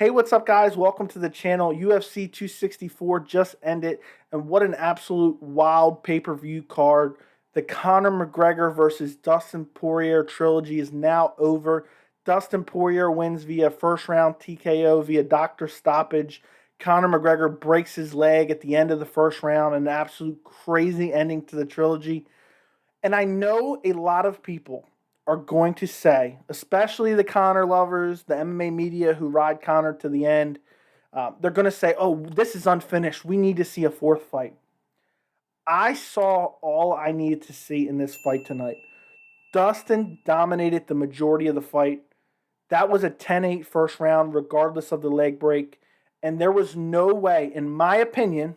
Hey, what's up, guys? Welcome to the channel. UFC 264 just ended, and what an absolute wild pay-per-view card. The Conor McGregor versus Dustin Poirier trilogy is now over. Dustin Poirier wins via first-round TKO via doctor stoppage. Conor McGregor breaks his leg at the end of the first round, an absolute crazy ending to the trilogy. And I know a lot of people are going to say, especially the Conor lovers, the MMA media who ride Conor to the end, they're going to say, oh, this is unfinished. We need to see a fourth fight. I saw all I needed to see in this fight tonight. Dustin dominated the majority of the fight. That was a 10-8 first round, regardless of the leg break. And there was no way, in my opinion,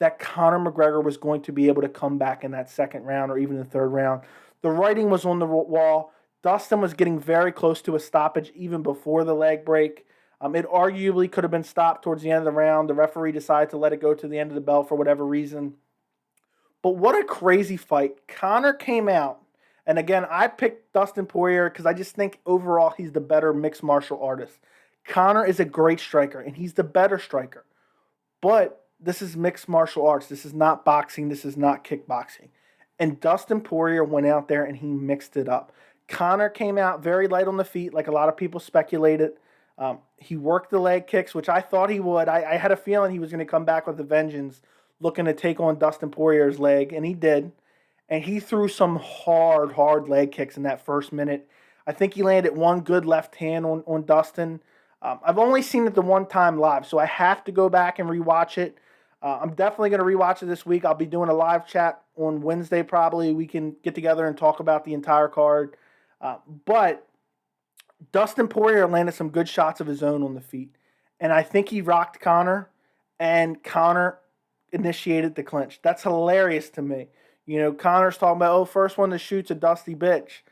that Conor McGregor was going to be able to come back in that second round or even the third round. The writing was on the wall. Dustin was getting very close to a stoppage even before the leg break. It arguably could have been stopped towards the end of the round. The referee decided to let it go to the end of the bell for whatever reason. But what a crazy fight. Conor came out, and again, I picked Dustin Poirier because I just think overall he's the better mixed martial artist. Conor is a great striker, and he's the better striker. But this is mixed martial arts. This is not boxing. This is not kickboxing. And Dustin Poirier went out there and he mixed it up. Conor came out very light on the feet, like a lot of people speculated. He worked the leg kicks, which I thought he would. I had a feeling he was going to come back with a vengeance, looking to take on Dustin Poirier's leg, and he did. And he threw some hard leg kicks in that first minute. I think he landed one good left hand on Dustin. I've only seen it the one time live, so I have to go back and rewatch it. I'm definitely going to rewatch it this week. I'll be doing a live chat on Wednesday probably. We can get together and talk about the entire card. But Dustin Poirier landed some good shots of his own on the feet. And I think he rocked Conor, and Conor initiated the clinch. That's hilarious to me. You know, Conor's talking about, oh, first one to shoot's a dusty bitch.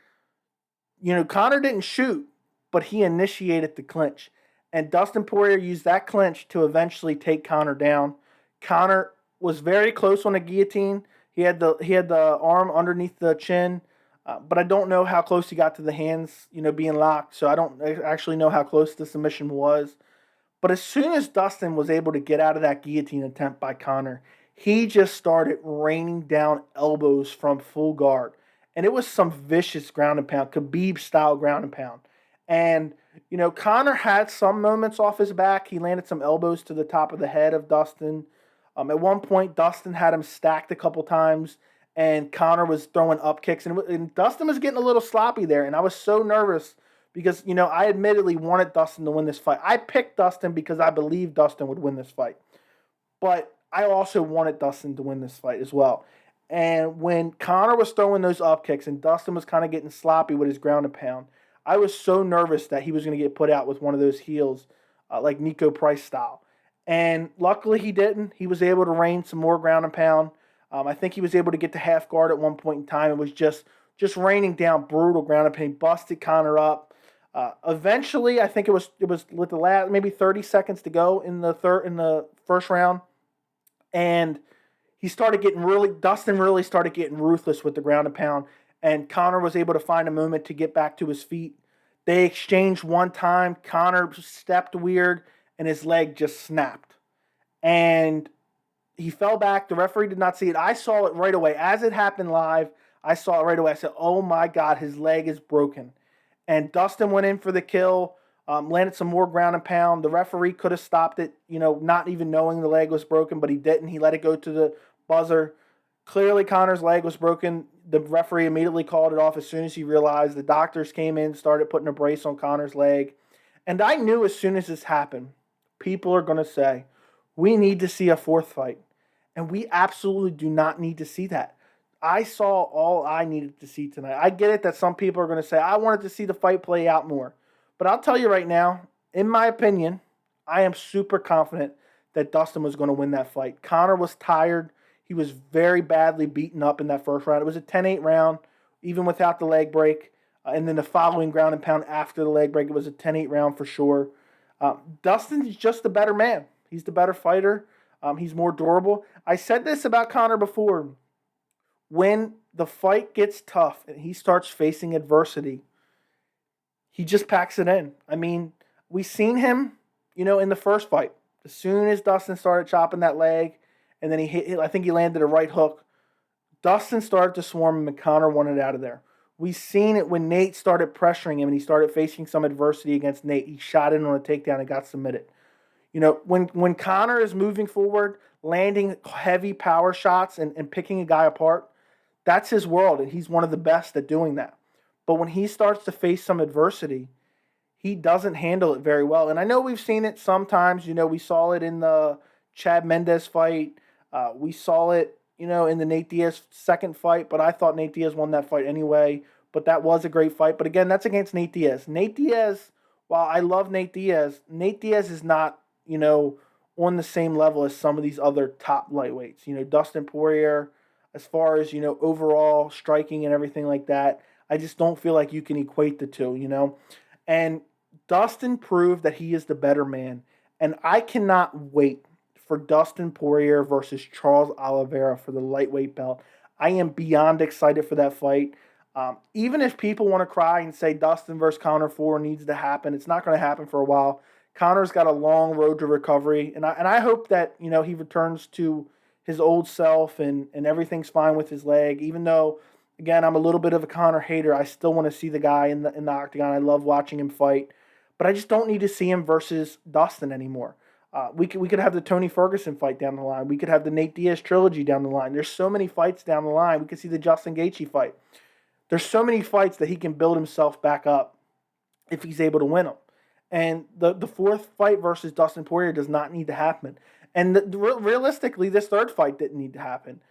You know, Conor didn't shoot, but he initiated the clinch. And Dustin Poirier used that clinch to eventually take Conor down. Conor was very close on a guillotine. He had the arm underneath the chin, but I don't know how close he got to the hands, being locked. So I don't actually know how close the submission was. But as soon as Dustin was able to get out of that guillotine attempt by Conor, he just started raining down elbows from full guard. And it was some vicious ground and pound, Khabib-style ground and pound. And, Conor had some moments off his back. He landed some elbows to the top of the head of Dustin. At one point, Dustin had him stacked a couple times, and Conor was throwing up kicks. And Dustin was getting a little sloppy there, and I was so nervous because, I admittedly wanted Dustin to win this fight. I picked Dustin because I believed Dustin would win this fight. But I also wanted Dustin to win this fight as well. And when Conor was throwing those up kicks and Dustin was kind of getting sloppy with his ground and pound, I was so nervous that he was going to get put out with one of those heels, like Nico Price style. And luckily he didn't. He was able to rain some more ground and pound. I think he was able to get to half guard at one point in time. It was just raining down brutal ground and pound. Busted Conor up. Eventually, I think it was with the last maybe 30 seconds to go in the first round, and Dustin really started getting ruthless with the ground and pound, and Conor was able to find a moment to get back to his feet. They exchanged one time. Conor stepped weird, and his leg just snapped. And he fell back. The referee did not see it. I saw it right away. As it happened live, I saw it right away. I said, oh my God, his leg is broken. And Dustin went in for the kill, landed some more ground and pound. The referee could have stopped it, not even knowing the leg was broken, but he didn't. He let it go to the buzzer. Clearly, Conor's leg was broken. The referee immediately called it off as soon as he realized. The doctors came in, started putting a brace on Conor's leg. And I knew as soon as this happened, people are going to say, we need to see a fourth fight. And we absolutely do not need to see that. I saw all I needed to see tonight. I get it that some people are going to say, I wanted to see the fight play out more. But I'll tell you right now, in my opinion, I am super confident that Dustin was going to win that fight. Conor was tired. He was very badly beaten up in that first round. It was a 10-8 round, even without the leg break. And then the following ground and pound after the leg break, it was a 10-8 round for sure. Dustin's just the better man. He's the better fighter. He's more durable. I said this about Conor before. When the fight gets tough and he starts facing adversity, he just packs it in. I mean, we've seen him in the first fight, as soon as Dustin started chopping that leg, and then he hit, I think he landed a right hook, Dustin started to swarm him, and Conor wanted out of there. We seen it when Nate started pressuring him and he started facing some adversity against Nate. He shot in on a takedown and got submitted. When Conor is moving forward, landing heavy power shots and picking a guy apart, that's his world, and he's one of the best at doing that. But when he starts to face some adversity, he doesn't handle it very well. And I know we've seen it sometimes. We saw it in the Chad Mendes fight. We saw it, in the Nate Diaz second fight, but I thought Nate Diaz won that fight anyway. But that was a great fight. But again, that's against Nate Diaz. Nate Diaz, while I love Nate Diaz is not, on the same level as some of these other top lightweights. Dustin Poirier, as far as, overall striking and everything like that, I just don't feel like you can equate the two. And Dustin proved that he is the better man. And I cannot wait for Dustin Poirier versus Charles Oliveira for the lightweight belt. I am beyond excited for that fight. Even if people want to cry and say Dustin versus Conor 4 needs to happen, it's not going to happen for a while. Conor's got a long road to recovery, and I hope that he returns to his old self and everything's fine with his leg. Even though, again, I'm a little bit of a Conor hater, I still want to see the guy in the octagon. I love watching him fight, but I just don't need to see him versus Dustin anymore. We could have the Tony Ferguson fight down the line. We could have the Nate Diaz trilogy down the line. There's so many fights down the line. We could see the Justin Gaethje fight. There's so many fights that he can build himself back up if he's able to win them. And the fourth fight versus Dustin Poirier does not need to happen. And realistically, this third fight didn't need to happen.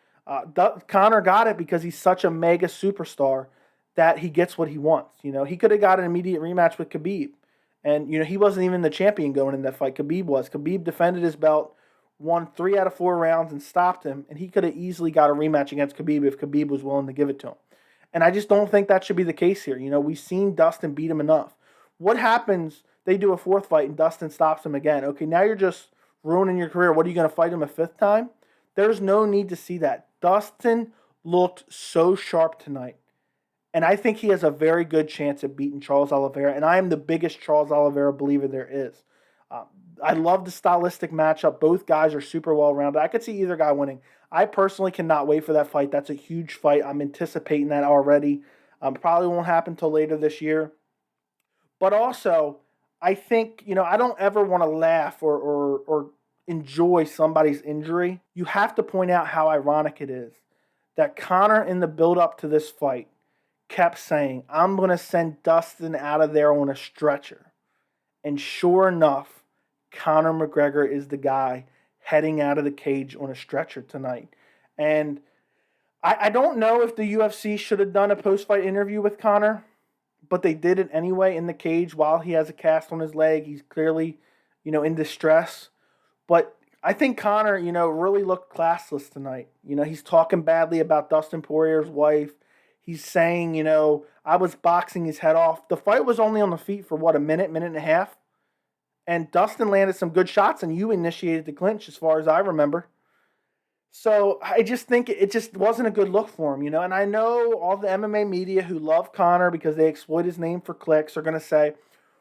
Conor got it because he's such a mega superstar that he gets what he wants. He could have got an immediate rematch with Khabib. And, he wasn't even the champion going in that fight. Khabib was. Khabib defended his belt, won 3 out of 4 rounds and stopped him. And he could have easily got a rematch against Khabib if Khabib was willing to give it to him. And I just don't think that should be the case here. We've seen Dustin beat him enough. What happens? They do a fourth fight and Dustin stops him again. Okay, now you're just ruining your career. What, are you going to fight him a fifth time? There's no need to see that. Dustin looked so sharp tonight. And I think he has a very good chance at beating Charles Oliveira. And I am the biggest Charles Oliveira believer there is. I love the stylistic matchup. Both guys are super well-rounded. I could see either guy winning. I personally cannot wait for that fight. That's a huge fight. I'm anticipating that already. Probably won't happen until later this year. But also, I think, I don't ever want to laugh or enjoy somebody's injury. You have to point out how ironic it is that Conor, in the build-up to this fight, kept saying, I'm going to send Dustin out of there on a stretcher. And sure enough, Conor McGregor is the guy heading out of the cage on a stretcher tonight. And I don't know if the UFC should have done a post-fight interview with Conor, but they did it anyway in the cage while he has a cast on his leg. He's clearly, in distress. But I think Conor, really looked classless tonight. He's talking badly about Dustin Poirier's wife. He's saying, I was boxing his head off. The fight was only on the feet for, a minute and a half? And Dustin landed some good shots, and you initiated the clinch, as far as I remember. So I just think it just wasn't a good look for him, And I know all the MMA media who love Conor because they exploit his name for clicks are going to say,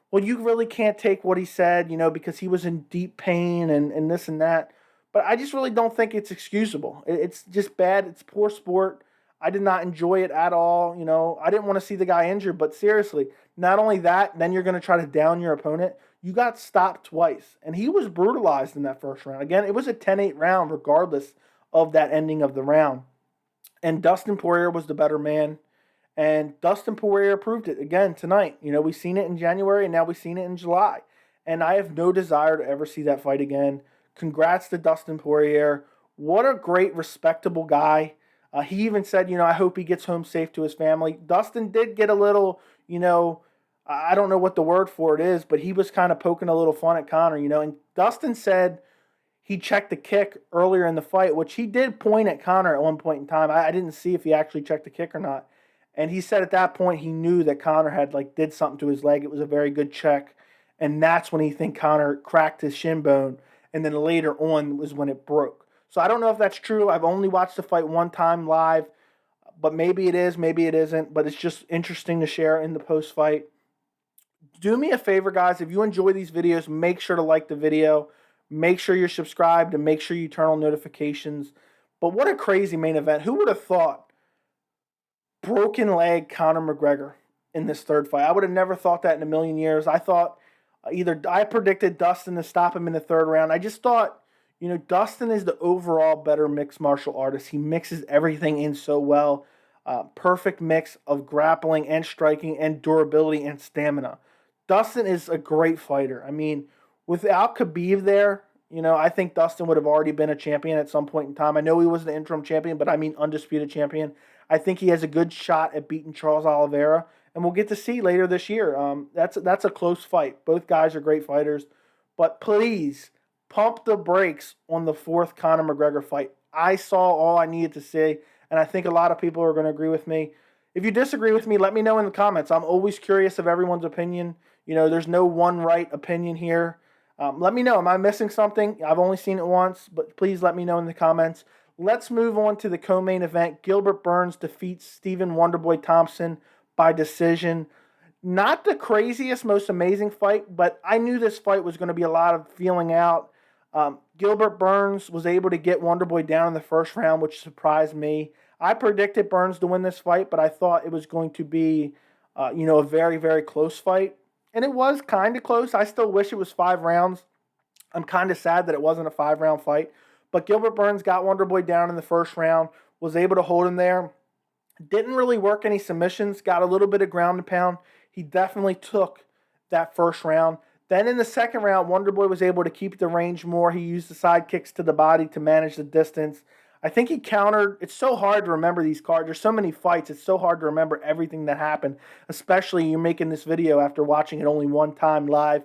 well, you really can't take what he said, because he was in deep pain and this and that. But I just really don't think it's excusable. It's just bad. It's poor sport. I did not enjoy it at all. I didn't want to see the guy injured. But seriously, not only that, then you're going to try to down your opponent. You got stopped twice. And he was brutalized in that first round. Again, it was a 10-8 round regardless of that ending of the round. And Dustin Poirier was the better man. And Dustin Poirier proved it again tonight. We've seen it in January and now we've seen it in July. And I have no desire to ever see that fight again. Congrats to Dustin Poirier. What a great, respectable guy. He even said, I hope he gets home safe to his family. Dustin did get a little, I don't know what the word for it is, but he was kind of poking a little fun at Conor, And Dustin said he checked the kick earlier in the fight, which he did point at Conor at one point in time. I didn't see if he actually checked the kick or not. And he said at that point he knew that Conor had did something to his leg. It was a very good check. And that's when he think Conor cracked his shin bone. And then later on was when it broke. So I don't know if that's true. I've only watched the fight one time live. But maybe it is, maybe it isn't. But it's just interesting to share in the post-fight. Do me a favor, guys. If you enjoy these videos, make sure to like the video. Make sure you're subscribed and make sure you turn on notifications. But what a crazy main event. Who would have thought broken leg Conor McGregor in this third fight? I would have never thought that in a million years. I thought I predicted Dustin to stop him in the third round. I just thought, Dustin is the overall better mixed martial artist. He mixes everything in so well. Perfect mix of grappling and striking and durability and stamina. Dustin is a great fighter. I mean, without Khabib there, I think Dustin would have already been a champion at some point in time. I know he was an interim champion, but I mean undisputed champion. I think he has a good shot at beating Charles Oliveira, and we'll get to see later this year. That's a close fight. Both guys are great fighters, but please pump the brakes on the fourth Conor McGregor fight. I saw all I needed to see, and I think a lot of people are going to agree with me. If you disagree with me, let me know in the comments. I'm always curious of everyone's opinion. There's no one right opinion here. Let me know. Am I missing something? I've only seen it once, but please let me know in the comments. Let's move on to the co-main event. Gilbert Burns defeats Stephen Wonderboy Thompson by decision. Not the craziest, most amazing fight, but I knew this fight was going to be a lot of feeling out. Gilbert Burns was able to get Wonderboy down in the first round, which surprised me. I predicted Burns to win this fight, but I thought it was going to be, a very, very close fight. And it was kind of close. I still wish it was 5 rounds. I'm kind of sad that it wasn't a 5-round fight. But Gilbert Burns got Wonderboy down in the first round, was able to hold him there. Didn't really work any submissions, got a little bit of ground and pound. He definitely took that first round. Then in the second round, Wonderboy was able to keep the range more. He used the side kicks to the body to manage the distance. I think he countered. It's so hard to remember these cards. There's so many fights. It's so hard to remember everything that happened, especially you're making this video after watching it only one time live.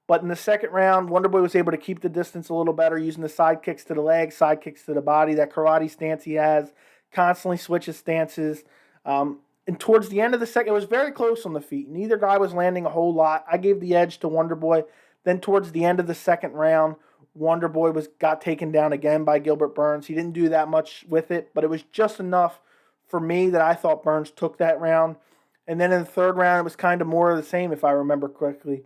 But in the second round, Wonderboy was able to keep the distance a little better using the side kicks to the legs, side kicks to the body, that karate stance he has, constantly switches stances. And towards the end of the second, it was very close on the feet. Neither guy was landing a whole lot. I gave the edge to Wonderboy. Then towards the end of the second round, Wonderboy got taken down again by Gilbert Burns. He didn't do that much with it, but it was just enough for me that I thought Burns took that round. And then in the third round, it was kind of more of the same, if I remember correctly.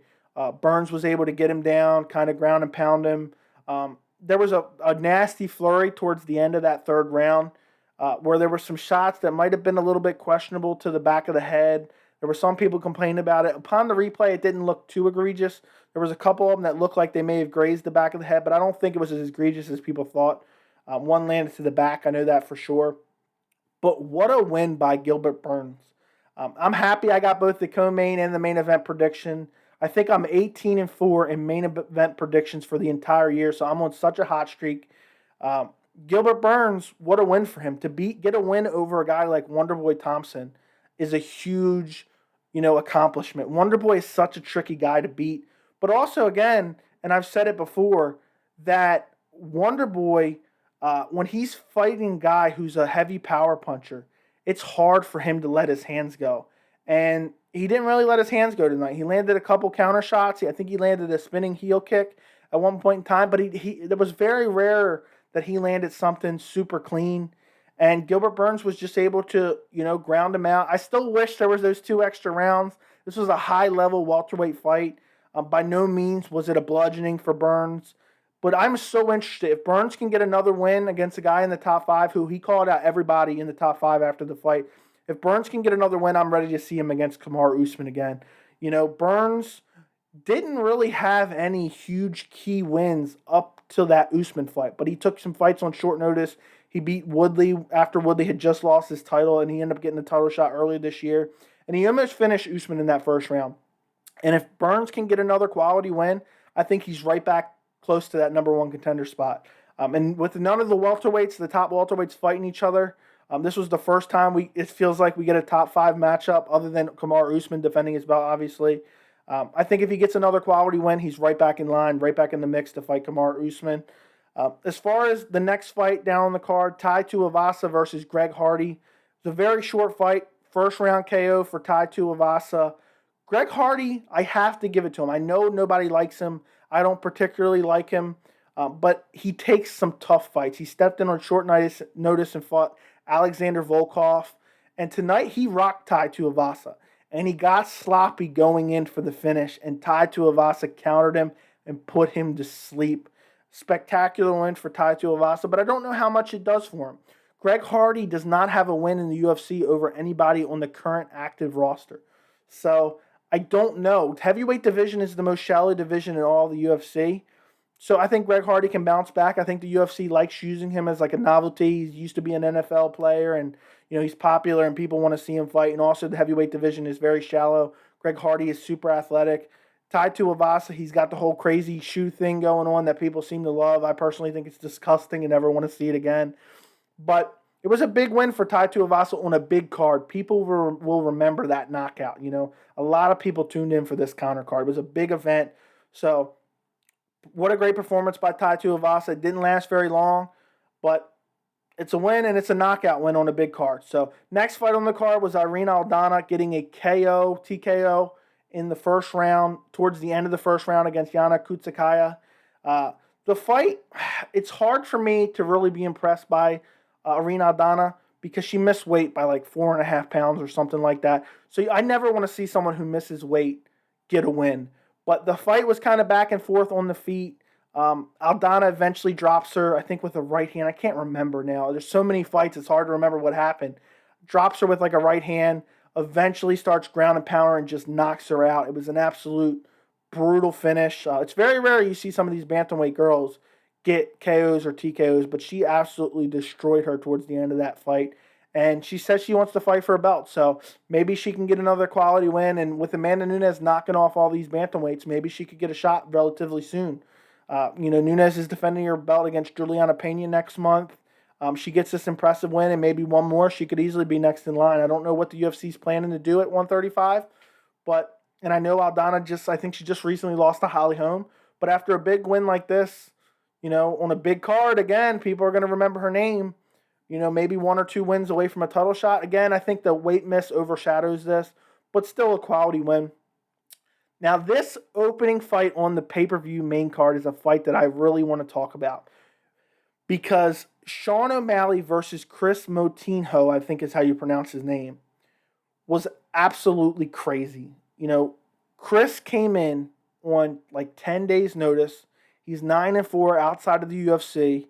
Burns was able to get him down, kind of ground and pound him. There was a nasty flurry towards the end of that third round where there were some shots that might have been a little bit questionable to the back of the head. There were some people complaining about it. Upon the replay, it didn't look too egregious. There was a couple of them that looked like they may have grazed the back of the head, but I don't think it was as egregious as people thought. One landed to the back. I know that for sure. But what a win by Gilbert Burns. I'm happy I got both the co-main and the main event prediction. I think I'm 18-4 in main event predictions for the entire year, so I'm on such a hot streak. Gilbert Burns, what a win for him. To get a win over a guy like Wonderboy Thompson is a huge, accomplishment. Wonderboy is such a tricky guy to beat. But also, again, and I've said it before, that Wonderboy, when he's fighting a guy who's a heavy power puncher, it's hard for him to let his hands go. And he didn't really let his hands go tonight. He landed a couple counter shots. I think he landed a spinning heel kick at one point in time, but it was very rare that he landed something super clean. And Gilbert Burns was just able to, ground him out. I still wish there was those 2 extra rounds. This was a high-level welterweight fight. By no means was it a bludgeoning for Burns. But I'm so interested. If Burns can get another win against a guy in the top 5, who he called out everybody in the top 5 after the fight, if Burns can get another win, I'm ready to see him against Kamaru Usman again. Burns didn't really have any huge key wins up to that Usman fight, but he took some fights on short notice. He beat Woodley after Woodley had just lost his title, and he ended up getting the title shot earlier this year. And he almost finished Usman in that first round. And if Burns can get another quality win, I think he's right back close to that number 1 contender spot. And with none of the welterweights, the top welterweights fighting each other, this was the first time it feels like we get a top 5 matchup other than Kamaru Usman defending his belt, obviously. I think if he gets another quality win, he's right back in line, right back in the mix to fight Kamaru Usman. As far as the next fight down on the card, Tai Tuivasa versus Greg Hardy. It's a very short fight. First round KO for Tai Tuivasa. Greg Hardy, I have to give it to him. I know nobody likes him. I don't particularly like him. But he takes some tough fights. He stepped in on short notice and fought Alexander Volkov. And tonight he rocked Tai Tuivasa. and he got sloppy going in for the finish, and Tai Tuivasa countered him and put him to sleep. Spectacular win for Tai Tuivasa, but I don't know how much it does for him. Greg Hardy does not have a win in the UFC over anybody on the current active roster. So I don't know. Heavyweight division is the most shallow division in all the UFC. So I think Greg Hardy can bounce back. I think the UFC likes using him as like a novelty. He used to be an NFL player, and he's popular and people want to see him fight. And also the heavyweight division is very shallow. Greg Hardy is super athletic. Tai Tuivasa, he's got the whole crazy shoe thing going on that people seem to love. I personally think it's disgusting and never want to see it again. But it was a big win for Tai Tuivasa on a big card. People will remember that knockout. A lot of people tuned in for this counter card. It was a big event. So what a great performance by Tai Tuivasa. It didn't last very long, but it's a win and it's a knockout win on a big card. So next fight on the card was Irene Aldana getting a TKO in the first round, towards the end of the first round against Yana Kunitskaya. The fight, it's hard for me to really be impressed by Irene Aldana because she missed weight by like 4.5 pounds or something like that. So I never want to see someone who misses weight get a win. But the fight was kind of back and forth on the feet. Aldana eventually drops her, I think with a right hand. I can't remember now. There's so many fights, it's hard to remember what happened. Drops her with like a right hand, eventually starts ground and pound her and just knocks her out. It was an absolute brutal finish. It's very rare you see some of these bantamweight girls get KOs or TKOs, but she absolutely destroyed her towards the end of that fight. And she says she wants to fight for a belt, so maybe she can get another quality win. And with Amanda Nunes knocking off all these bantamweights, maybe she could get a shot relatively soon. Nunes is defending her belt against Juliana Pena next month. She gets this impressive win and maybe one more. She could easily be next in line. I don't know what the UFC is planning to do at 135, and I know Aldana I think she just recently lost to Holly Holm. But after a big win like this, on a big card, again, people are going to remember her name. Maybe 1 or 2 wins away from a title shot. Again, I think the weight miss overshadows this, but still a quality win. Now, this opening fight on the pay-per-view main card is a fight that I really want to talk about because Sean O'Malley versus Kris Moutinho, I think is how you pronounce his name, was absolutely crazy. Kris came in on like 10 days' notice. He's 9-4 outside of the UFC.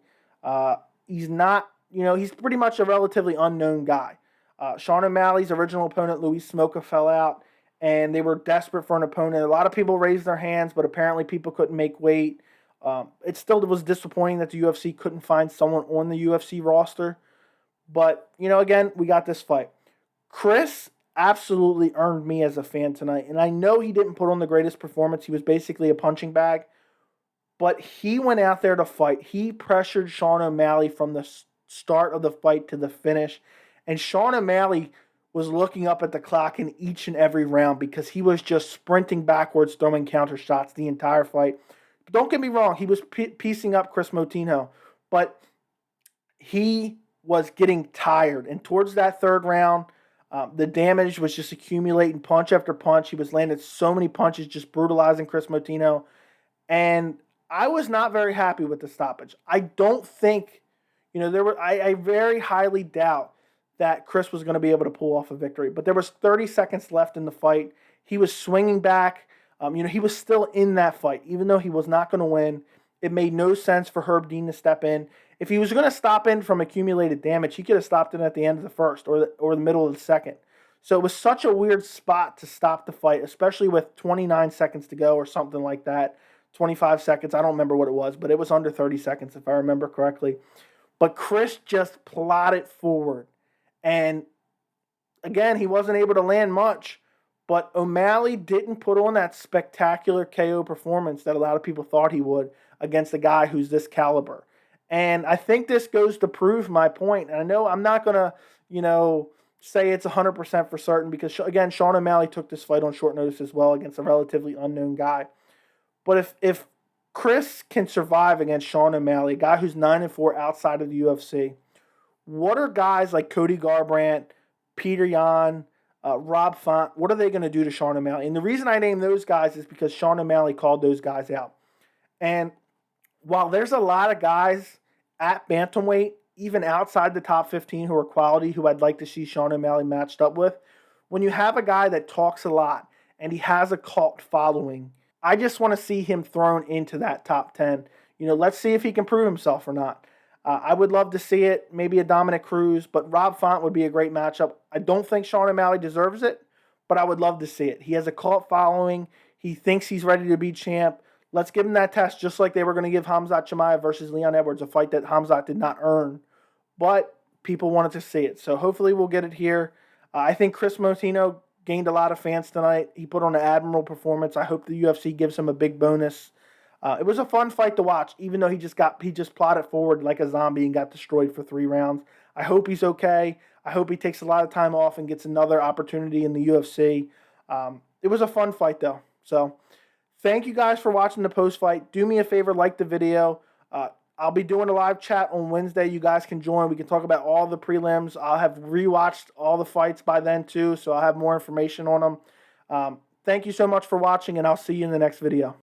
He's not, he's pretty much a relatively unknown guy. Sean O'Malley's original opponent, Luis Smoka, fell out, and they were desperate for an opponent. A lot of people raised their hands, but apparently people couldn't make weight. It still was disappointing that the UFC couldn't find someone on the UFC roster. But, again, we got this fight. Kris absolutely earned me as a fan tonight, and I know he didn't put on the greatest performance. He was basically a punching bag. But he went out there to fight. He pressured Sean O'Malley from the start of the fight to the finish. And Sean O'Malley was looking up at the clock in each and every round because he was just sprinting backwards, throwing counter shots the entire fight. But don't get me wrong, he was piecing up Kris Moutinho. But he was getting tired. And towards that third round, the damage was just accumulating punch after punch. He was landing so many punches, just brutalizing Kris Moutinho. And I was not very happy with the stoppage. I don't think, I very highly doubt that Kris was going to be able to pull off a victory. But there was 30 seconds left in the fight. He was swinging back. He was still in that fight. Even though he was not going to win, it made no sense for Herb Dean to step in. If he was going to stop in from accumulated damage, he could have stopped in at the end of the first or the middle of the second. So it was such a weird spot to stop the fight, especially with 29 seconds to go or something like that. 25 seconds, I don't remember what it was, but it was under 30 seconds if I remember correctly. But Kris just plodded forward. And again, he wasn't able to land much, but O'Malley didn't put on that spectacular KO performance that a lot of people thought he would against a guy who's this caliber. And I think this goes to prove my point. And I know I'm not going to, say it's 100% for certain because, again, Sean O'Malley took this fight on short notice as well against a relatively unknown guy. But if Kris can survive against Sean O'Malley, a guy who's 9-4 outside of the UFC, what are guys like Cody Garbrandt, Peter Yan, Rob Font, what are they going to do to Sean O'Malley? And the reason I name those guys is because Sean O'Malley called those guys out. And while there's a lot of guys at bantamweight, even outside the top 15 who are quality, who I'd like to see Sean O'Malley matched up with, when you have a guy that talks a lot and he has a cult following, I just want to see him thrown into that top 10. Let's see if he can prove himself or not. I would love to see it, maybe a Dominic Cruz, but Rob Font would be a great matchup. I don't think Sean O'Malley deserves it, but I would love to see it. He has a cult following. He thinks he's ready to be champ. Let's give him that test, just like they were going to give Khamzat Chimaev versus Leon Edwards, a fight that Khamzat did not earn. But people wanted to see it, so hopefully we'll get it here. I think Kris Moutinho gained a lot of fans tonight. He put on an admirable performance. I hope the UFC gives him a big bonus. It was a fun fight to watch, even though he just plodded forward like a zombie and got destroyed for 3 rounds. I hope he's okay. I hope he takes a lot of time off and gets another opportunity in the UFC. It was a fun fight, though. So thank you guys for watching the post-fight. Do me a favor, like the video. I'll be doing a live chat on Wednesday. You guys can join. We can talk about all the prelims. I'll have rewatched all the fights by then, too, so I'll have more information on them. Thank you so much for watching, and I'll see you in the next video.